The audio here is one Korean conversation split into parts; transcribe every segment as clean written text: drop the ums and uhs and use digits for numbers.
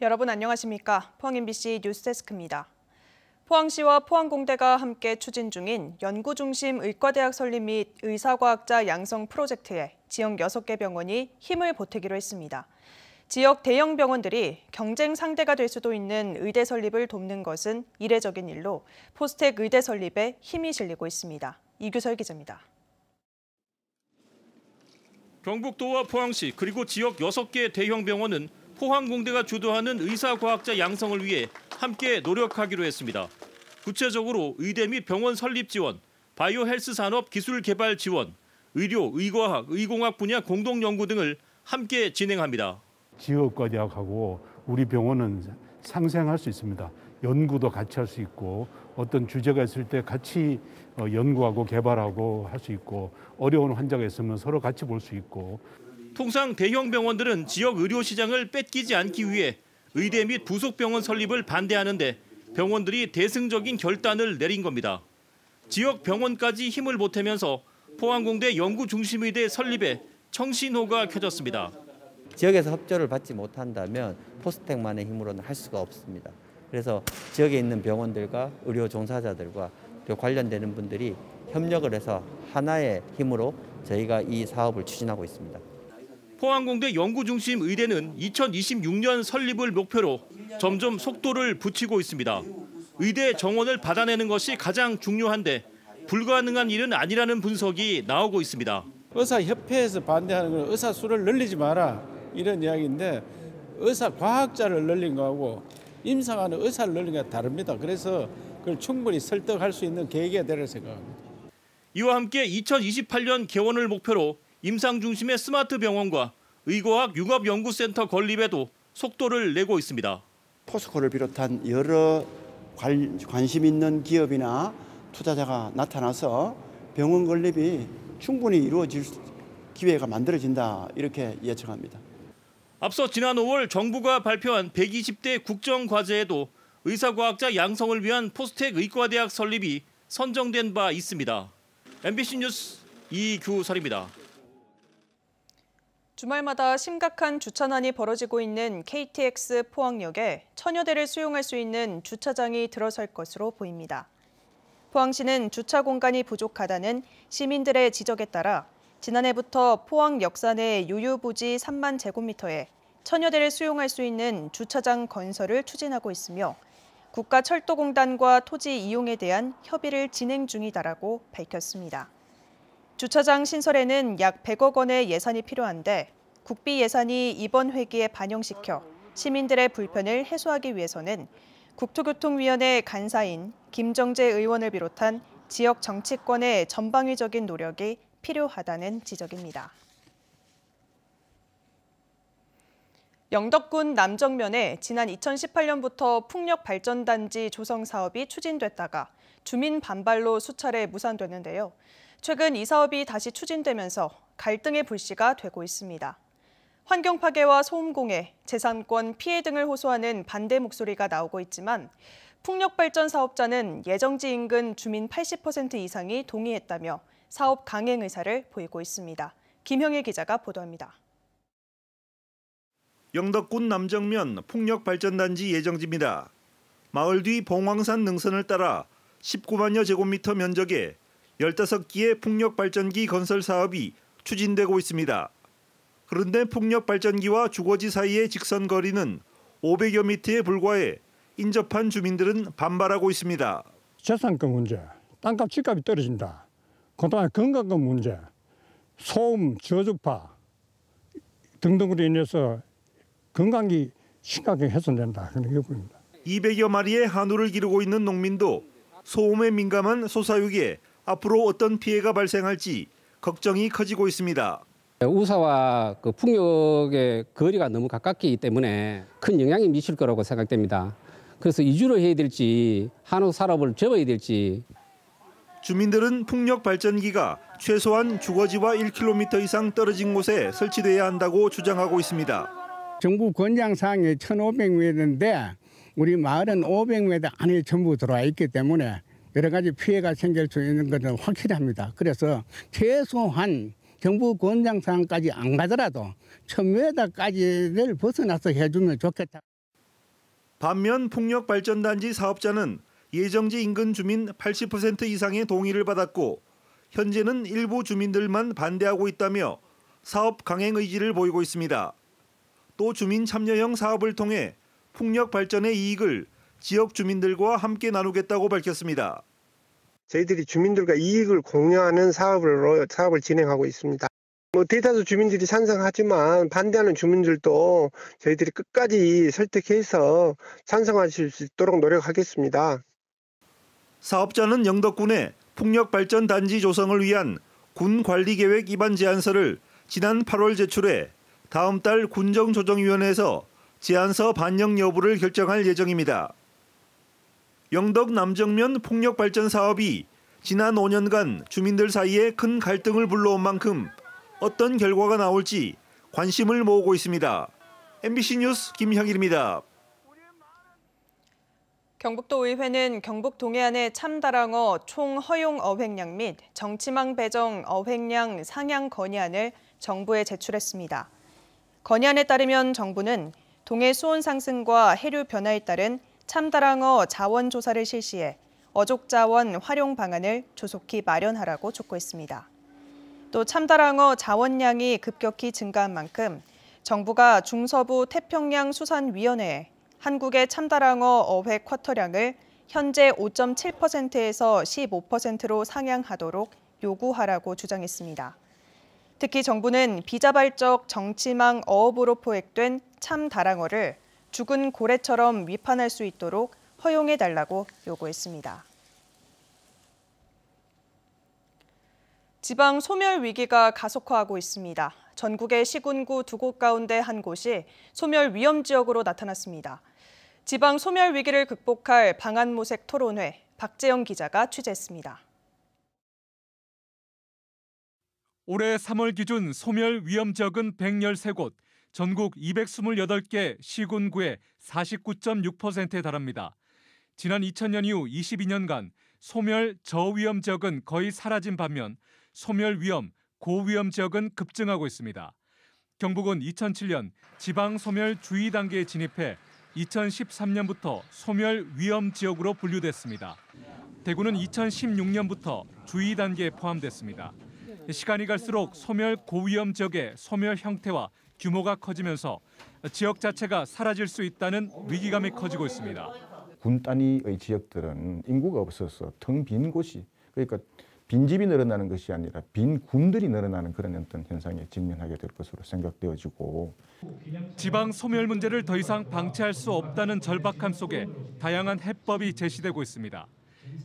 여러분 안녕하십니까? 포항 MBC 뉴스데스크입니다. 포항시와 포항공대가 함께 추진 중인 연구중심 의과대학 설립 및 의사과학자 양성 프로젝트에 지역 6개 병원이 힘을 보태기로 했습니다. 지역 대형 병원들이 경쟁 상대가 될 수도 있는 의대 설립을 돕는 것은 이례적인 일로 포스텍 의대 설립에 힘이 실리고 있습니다. 이규설 기자입니다. 경북도와 포항시 그리고 지역 6개 대형 병원은 포항공대가 주도하는 의사과학자 양성을 위해 함께 노력하기로 했습니다. 구체적으로 의대 및 병원 설립 지원, 바이오 헬스 산업 기술 개발 지원, 의료, 의과학, 의공학 분야 공동 연구 등을 함께 진행합니다. 지역과대학하고 우리 병원은 상생할 수 있습니다. 연구도 같이 할 수 있고 어떤 주제가 있을 때 같이 연구하고 개발하고 할 수 있고 어려운 환자가 있으면 서로 같이 볼 수 있고. 통상 대형 병원들은 지역 의료 시장을 뺏기지 않기 위해 의대 및 부속 병원 설립을 반대하는데 병원들이 대승적인 결단을 내린 겁니다. 지역 병원까지 힘을 보태면서 포항공대 연구중심의대 설립에 청신호가 켜졌습니다. 지역에서 협조를 받지 못한다면 포스텍만의 힘으로는 할 수가 없습니다. 그래서 지역에 있는 병원들과 의료 종사자들과 또 관련되는 분들이 협력을 해서 하나의 힘으로 저희가 이 사업을 추진하고 있습니다. 포항공대 연구중심 의대는 2026년 설립을 목표로 점점 속도를 붙이고 있습니다. 의대 정원을 받아내는 것이 가장 중요한데 불가능한 일은 아니라는 분석이 나오고 있습니다. 의사협회에서 반대하는 건 의사 수를 늘리지 마라 이런 이야기인데 의사 과학자를 늘린 거하고 임상하는 의사를 늘린 게 다릅니다. 그래서 그걸 충분히 설득할 수 있는 계기가 되리라 생각합니다. 이와 함께 2028년 개원을 목표로 임상 중심의 스마트 병원과 의과학 융합연구센터 건립에도 속도를 내고 있습니다. 포스코를 비롯한 여러 관심 있는 기업이나 투자자가 나타나서 병원 건립이 충분히 이루어질 기회가 만들어진다 이렇게 예측합니다. 앞서 지난 5월 정부가 발표한 120대 국정과제에도 의사과학자 양성을 위한 포스텍 의과대학 설립이 선정된 바 있습니다. MBC 뉴스 이규설입니다. 주말마다 심각한 주차난이 벌어지고 있는 KTX 포항역에 천여 대를 수용할 수 있는 주차장이 들어설 것으로 보입니다. 포항시는 주차 공간이 부족하다는 시민들의 지적에 따라 지난해부터 포항 역사 내 유유부지 3만 제곱미터에 천여 대를 수용할 수 있는 주차장 건설을 추진하고 있으며 국가철도공단과 토지 이용에 대한 협의를 진행 중이다라고 밝혔습니다. 주차장 신설에는 약 100억 원의 예산이 필요한데 국비 예산이 이번 회기에 반영시켜 시민들의 불편을 해소하기 위해서는 국토교통위원회 간사인 김정재 의원을 비롯한 지역 정치권의 전방위적인 노력이 필요하다는 지적입니다. 영덕군 남정면에 지난 2018년부터 풍력발전단지 조성 사업이 추진됐다가 주민 반발로 수차례 무산됐는데요. 최근 이 사업이 다시 추진되면서 갈등의 불씨가 되고 있습니다. 환경 파괴와 소음 공해, 재산권 피해 등을 호소하는 반대 목소리가 나오고 있지만 풍력발전 사업자는 예정지 인근 주민 80% 이상이 동의했다며 사업 강행 의사를 보이고 있습니다. 김형일 기자가 보도합니다. 영덕군 남정면 풍력발전단지 예정지입니다. 마을 뒤 봉황산 능선을 따라 19만여 제곱미터 면적에 15기의 풍력발전기 건설 사업이 추진되고 있습니다. 그런데 풍력발전기와 주거지 사이의 직선 거리는 500여 미터에 불과해 인접한 주민들은 반발하고 있습니다. 재산권 문제, 땅값 집값이 떨어진다. 그다음에 건강권 문제, 소음, 저주파 등등으로 인해서 건강이 심각하게 훼손된다. 그런 보입니다. 200여 마리의 한우를 기르고 있는 농민도 소음에 민감한 소사육에 앞으로 어떤 피해가 발생할지 걱정이 커지고 있습니다. 우사와 그 풍력의 거리가 너무 가깝기 때문에 큰 영향이 미칠 거라고 생각됩니다. 그래서 이주를 해야 될지 한우 산업을 접어야 될지. 주민들은 풍력 발전기가 최소한 주거지와 1km 이상 떨어진 곳에 설치돼야 한다고 주장하고 있습니다. 정부 권장사항이 1,500m인데 우리 마을은 500m 안에 전부 들어와 있기 때문에 여러 가지 피해가 생길 수 있는 것은 확실합니다. 그래서 최소한 정부 권장사항까지 안 가더라도 1,000m까지를 벗어나서 해주면 좋겠다. 반면 풍력발전단지 사업자는 예정지 인근 주민 80% 이상의 동의를 받았고 현재는 일부 주민들만 반대하고 있다며 사업 강행 의지를 보이고 있습니다. 또 주민 참여형 사업을 통해 풍력 발전의 이익을 지역 주민들과 함께 나누겠다고 밝혔습니다. 저희들이 주민들과 이익을 공유하는 사업을 진행하고 있습니다. 대다수 주민들이 찬성하지만 반대하는 주민들도 저희들이 끝까지 설득해서 찬성하실 수 있도록 노력하겠습니다. 사업자는 영덕군의 풍력발전 단지 조성을 위한 군 관리계획 입안 제안서를 지난 8월 제출해 다음 달 군정조정위원회에서 제안서 반영 여부를 결정할 예정입니다. 영덕 남정면 풍력발전 사업이 지난 5년간 주민들 사이에 큰 갈등을 불러온 만큼 어떤 결과가 나올지 관심을 모으고 있습니다. MBC 뉴스 김형일입니다. 경북도 의회는 경북 동해안의 참다랑어 총 허용 어획량 및 정치망 배정 어획량 상향 건의안을 정부에 제출했습니다. 건의안에 따르면 정부는 동해 수온 상승과 해류 변화에 따른 참다랑어 자원 조사를 실시해 어족 자원 활용 방안을 조속히 마련하라고 촉구했습니다. 또 참다랑어 자원량이 급격히 증가한 만큼 정부가 중서부 태평양 수산위원회에 한국의 참다랑어 어획 쿼터량을 현재 5.7%에서 15%로 상향하도록 요구하라고 주장했습니다. 특히 정부는 비자발적 정치망 어업으로 포획된 참다랑어를 죽은 고래처럼 위판할 수 있도록 허용해달라고 요구했습니다. 지방 소멸 위기가 가속화하고 있습니다. 전국의 시군구 2곳 가운데 한 곳이 소멸 위험 지역으로 나타났습니다. 지방 소멸 위기를 극복할 방안 모색 토론회, 박재영 기자가 취재했습니다. 올해 3월 기준 소멸 위험 지역은 113곳, 전국 228개 시군구의 49.6%에 달합니다. 지난 2000년 이후 22년간 소멸 저위험 지역은 거의 사라진 반면 소멸 위험, 고위험 지역은 급증하고 있습니다. 경북은 2007년 지방 소멸 주의 단계에 진입해 2013년부터 소멸 위험 지역으로 분류됐습니다. 대구는 2016년부터 주의 단계에 포함됐습니다. 시간이 갈수록 소멸 고위험 지역의 소멸 형태와 규모가 커지면서 지역 자체가 사라질 수 있다는 위기감이 커지고 있습니다. 군 단위의 지역들은 인구가 없어서 텅 빈 곳이, 그러니까 빈집이 늘어나는 것이 아니라 빈 군들이 늘어나는 그런 어떤 현상에 직면하게 될 것으로 생각되어지고, 지방 소멸 문제를 더 이상 방치할 수 없다는 절박함 속에 다양한 해법이 제시되고 있습니다.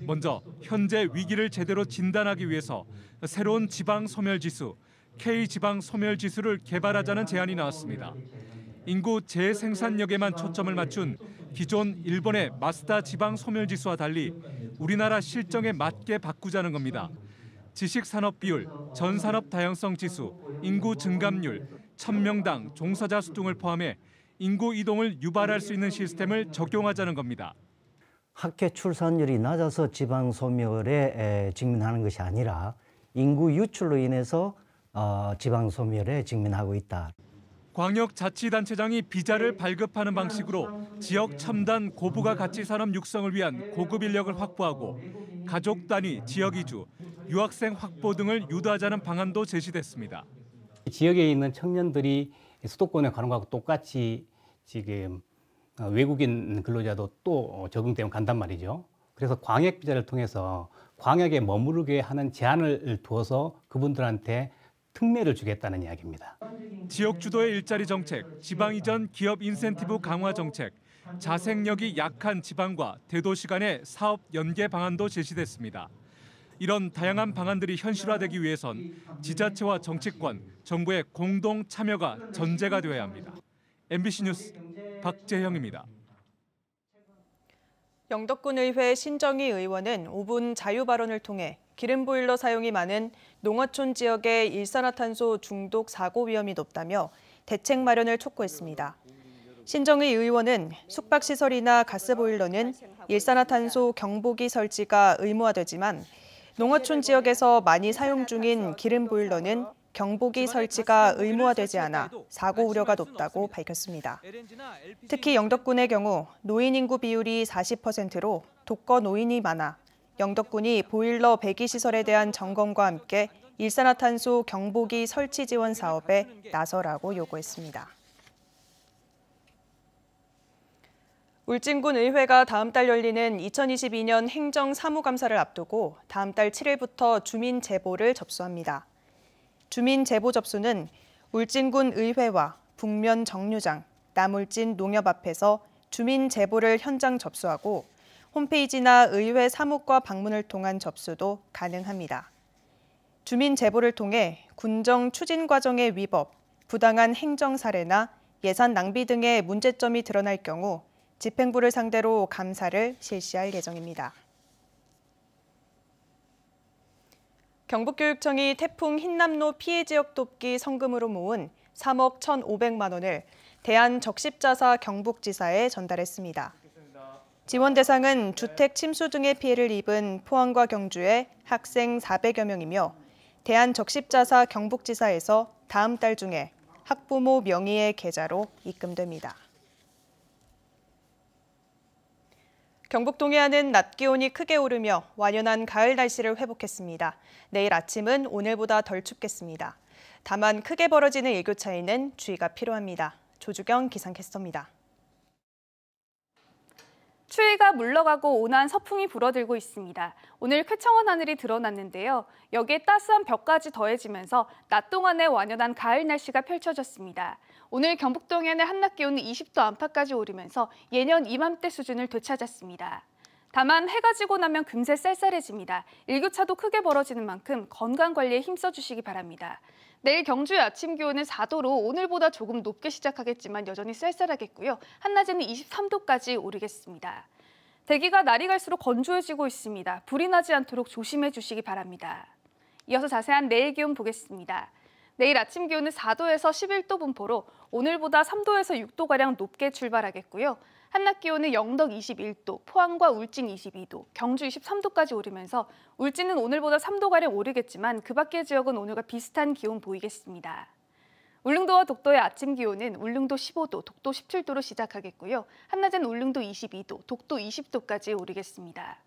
먼저 현재 위기를 제대로 진단하기 위해서 새로운 지방 소멸 지수, K지방 소멸 지수를 개발하자는 제안이 나왔습니다. 인구 재생산력에만 초점을 맞춘 기존 일본의 마스다 지방 소멸 지수와 달리 우리나라 실정에 맞게 바꾸자는 겁니다. 지식산업 비율, 전산업 다양성 지수, 인구 증감률, 1000명당 종사자 수 등을 포함해 인구 이동을 유발할 수 있는 시스템을 적용하자는 겁니다. 학교 출산율이 낮아서 지방 소멸에 직면하는 것이 아니라 인구 유출로 인해서 지방 소멸에 직면하고 있다. 광역자치단체장이 비자를 발급하는 방식으로 지역 첨단 고부가 가치 산업 육성을 위한 고급 인력을 확보하고 가족 단위 지역 이주, 유학생 확보 등을 유도하자는 방안도 제시됐습니다. 지역에 있는 청년들이 수도권에 가는 것하고 똑같이 지금 외국인 근로자도 또 적응되면 간단 말이죠. 그래서 광역 비자를 통해서 광역에 머무르게 하는 제한을 두어서 그분들한테 특례를 주겠다는 이야기입니다. 지역 주도의 일자리 정책, 지방 이전 기업 인센티브 강화 정책, 자생력이 약한 지방과 대도시 간의 사업 연계 방안도 제시됐습니다. 이런 다양한 방안들이 현실화되기 위해선 지자체와 정치권, 정부의 공동 참여가 전제가 되어야 합니다. MBC 뉴스 박재형입니다. 영덕군 의회 신정희 의원은 5분 자유 발언을 통해 기름 보일러 사용이 많은 농어촌 지역의 일산화탄소 중독 사고 위험이 높다며 대책 마련을 촉구했습니다. 신정희 의원은 숙박시설이나 가스보일러는 일산화탄소 경보기 설치가 의무화되지만 농어촌 지역에서 많이 사용 중인 기름 보일러는 경보기 설치가 의무화되지 않아 사고 우려가 높다고 밝혔습니다. 특히 영덕군의 경우 노인 인구 비율이 40%로 독거 노인이 많아 영덕군이 보일러 배기 시설에 대한 점검과 함께 일산화탄소 경보기 설치 지원 사업에 나서라고 요구했습니다. 울진군 의회가 다음 달 열리는 2022년 행정사무감사를 앞두고 다음 달 7일부터 주민 제보를 접수합니다. 주민 제보 접수는 울진군 의회와 북면 정류장, 남울진 농협 앞에서 주민 제보를 현장 접수하고 홈페이지나 의회 사무과 방문을 통한 접수도 가능합니다. 주민 제보를 통해 군정 추진 과정의 위법, 부당한 행정 사례나 예산 낭비 등의 문제점이 드러날 경우 집행부를 상대로 감사를 실시할 예정입니다. 경북교육청이 태풍 흰남노 피해 지역 돕기 성금으로 모은 3억 1,500만 원을 대한적십자사 경북지사에 전달했습니다. 지원 대상은 주택 침수 등의 피해를 입은 포항과 경주의 학생 400여 명이며 대한적십자사 경북지사에서 다음 달 중에 학부모 명의의 계좌로 입금됩니다. 경북 동해안은 낮 기온이 크게 오르며 완연한 가을 날씨를 회복했습니다. 내일 아침은 오늘보다 덜 춥겠습니다. 다만 크게 벌어지는 일교차에는 주의가 필요합니다. 조주경 기상캐스터입니다. 추위가 물러가고 온화한 서풍이 불어들고 있습니다. 오늘 쾌청한 하늘이 드러났는데요. 여기에 따스한 볕까지 더해지면서 낮 동안에 완연한 가을 날씨가 펼쳐졌습니다. 오늘 경북 동해안의 한낮 기온은 20도 안팎까지 오르면서 예년 이맘때 수준을 되찾았습니다. 다만 해가 지고 나면 금세 쌀쌀해집니다. 일교차도 크게 벌어지는 만큼 건강관리에 힘써주시기 바랍니다. 내일 경주의 아침 기온은 4도로 오늘보다 조금 높게 시작하겠지만 여전히 쌀쌀하겠고요. 한낮에는 23도까지 오르겠습니다. 대기가 날이 갈수록 건조해지고 있습니다. 불이 나지 않도록 조심해 주시기 바랍니다. 이어서 자세한 내일 기온 보겠습니다. 내일 아침 기온은 4도에서 11도 분포로 오늘보다 3도에서 6도가량 높게 출발하겠고요. 한낮 기온은 영덕 21도, 포항과 울진 22도, 경주 23도까지 오르면서 울진은 오늘보다 3도가량 오르겠지만 그 밖의 지역은 오늘과 비슷한 기온 보이겠습니다. 울릉도와 독도의 아침 기온은 울릉도 15도, 독도 17도로 시작하겠고요. 한낮엔 울릉도 22도, 독도 20도까지 오르겠습니다.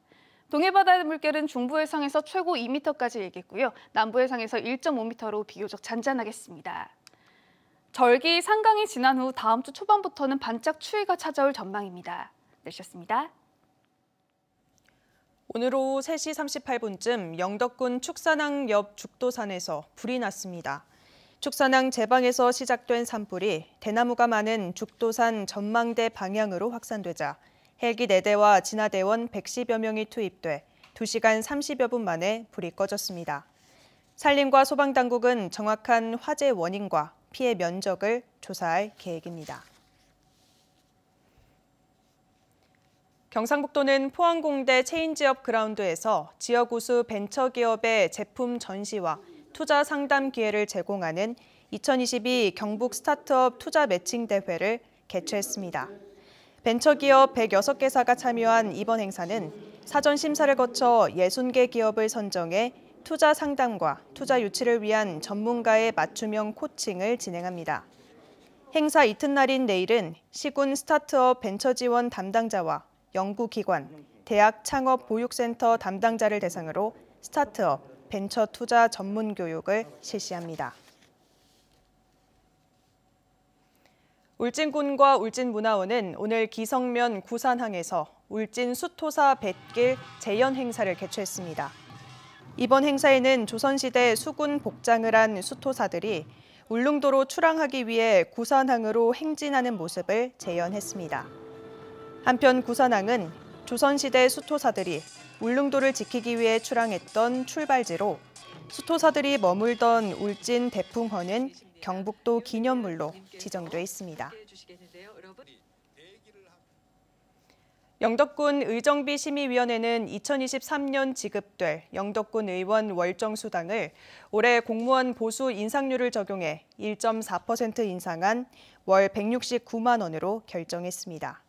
동해바다 물결은 중부 해상에서 최고 2m까지 일겠고요. 남부 해상에서 1.5m로 비교적 잔잔하겠습니다. 절기 상강이 지난 후 다음 주 초반부터는 반짝 추위가 찾아올 전망입니다. 내셨습니다. 오늘 오후 3시 38분쯤 영덕군 축산항 옆 죽도산에서 불이 났습니다. 축산항 제방에서 시작된 산불이 대나무가 많은 죽도산 전망대 방향으로 확산되자 헬기 4대와 진화대원 110여 명이 투입돼 2시간 30여 분 만에 불이 꺼졌습니다. 산림과 소방당국은 정확한 화재 원인과 피해 면적을 조사할 계획입니다. 경상북도는 포항공대 체인지업 그라운드에서 지역 우수 벤처기업의 제품 전시와 투자 상담 기회를 제공하는 2022 경북 스타트업 투자 매칭 대회를 개최했습니다. 벤처기업 106개사가 참여한 이번 행사는 사전 심사를 거쳐 60개 기업을 선정해 투자 상담과 투자 유치를 위한 전문가의 맞춤형 코칭을 진행합니다. 행사 이튿날인 내일은 시군 스타트업 벤처 지원 담당자와 연구기관, 대학 창업 보육센터 담당자를 대상으로 스타트업 벤처 투자 전문 교육을 실시합니다. 울진군과 울진문화원은 오늘 기성면 구산항에서 울진 수토사 뱃길 재연 행사를 개최했습니다. 이번 행사에는 조선시대 수군 복장을 한 수토사들이 울릉도로 출항하기 위해 구산항으로 행진하는 모습을 재연했습니다. 한편 구산항은 조선시대 수토사들이 울릉도를 지키기 위해 출항했던 출발지로 수토사들이 머물던 울진 대풍헌은 경북도 기념물로 지정돼 있습니다. 영덕군 의정비 심의위원회는 2023년 지급될 영덕군 의원 월정수당을 올해 공무원 보수 인상률을 적용해 1.4% 인상한 월 169만 원으로 결정했습니다.